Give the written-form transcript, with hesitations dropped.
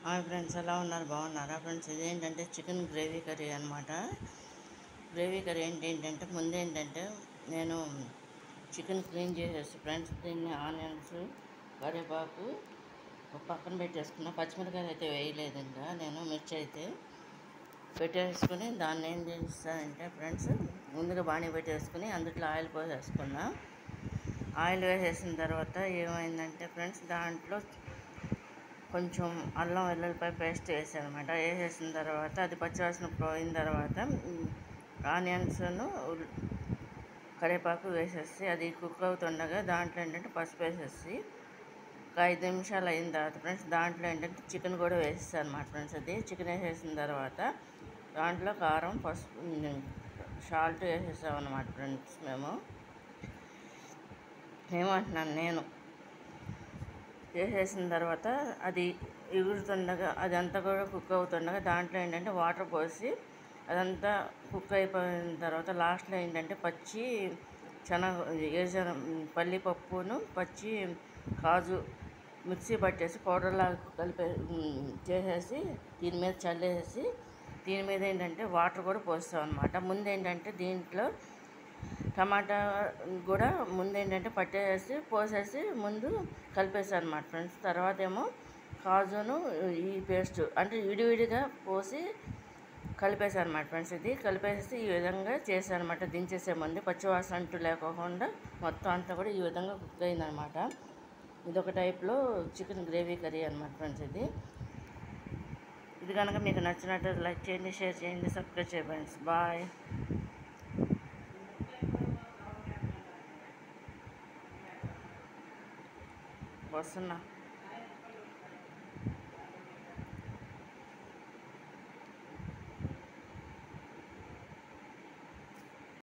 Hi friends, ఎలా ఉన్నారు? బాగున్నారా ఫ్రెండ్స్? ఇదేంటంటే చికెన్ గ్రేవీ కర్రీ అనమాట. గ్రేవీ కర్రీ ఏంటంటే ముందేంటంటే నేను చికెన్ క్లీన్ చేసేసి ఫ్రెండ్స్ దీన్ని ఆనియన్స్, కరివేపాకు పక్కన పెట్టేసుకున్నా. పచ్చిమిరకాయలు అయితే వేయలేదు, ఇంకా నేను మిర్చి అయితే పెట్టేసుకుని దాన్ని ఏం చేస్తానంటే ఫ్రెండ్స్ ముందుగా బాణీ పెట్టేసుకుని అందులో ఆయిల్ పోసేసుకున్నా. ఆయిల్ వేసేసిన తర్వాత ఏమైందంటే ఫ్రెండ్స్ దాంట్లో కొంచెం అల్లం వెల్లుల్లిపాయ పేస్ట్ వేసాను అనమాట. వేసేసిన తర్వాత అది పచ్చివాసన పోయిన తర్వాత ఆనియన్స్ను కరివేపాకు వేసేసి అది కుక్ అవుతుండగా దాంట్లో ఏంటంటే పసుపు వేసేసి ఒక 5 నిమిషాలు అయిన తర్వాత ఫ్రెండ్స్ దాంట్లో ఏంటంటే చికెన్ కూడా వేసేసాను అనమాట ఫ్రెండ్స్. అది చికెన్ వేసేసిన తర్వాత దాంట్లో కారం, పసుపు, సాల్ట్ వేసేసాం అనమాట ఫ్రెండ్స్. ఏమంటున్నాను నేను వేసేసిన తర్వాత అది ఎగురుతుండగా అదంతా కూడా కుక్ అవుతుండగా దాంట్లో ఏంటంటే వాటర్ పోసి అదంతా కుక్ అయిపోయిన తర్వాత లాస్ట్లో ఏంటంటే పచ్చి వేసిన పల్లిపప్పును పచ్చి కాజు మిక్సీ పట్టేసి పౌడర్లాగా చేసేసి దీని మీద చల్లేసి దీని మీద ఏంటంటే వాటర్ కూడా పోస్తాం అనమాట. ముందు ఏంటంటే దీంట్లో టమాటా కూడా ముందు ఏంటంటే పట్టేసి పోసేసి ముందు కలిపేసాను అనమాట ఫ్రెండ్స్. తర్వాత ఏమో కాజును ఈ పేస్ట్ అంటే విడివిడిగా పోసి కలిపేసాను అనమాట ఫ్రెండ్స్. ఇది కలిపేసి ఈ విధంగా చేశాను అనమాట. దించేసే ముందు పచ్చివాసన అంటూ లేకోకుండా మొత్తం అంతా కూడా ఈ విధంగా కుక్ అయిందనమాట. ఇదొక టైప్లో చికెన్ గ్రేవీ కర్రీ అనమాట ఫ్రెండ్స్. ఇది కనుక మీకు నచ్చినట్టు లైక్ చేయండి, షేర్ చేయండి, సబ్స్క్రైబ్ చేయండి ఫ్రెండ్స్. బాయ్. వస్తున్నా.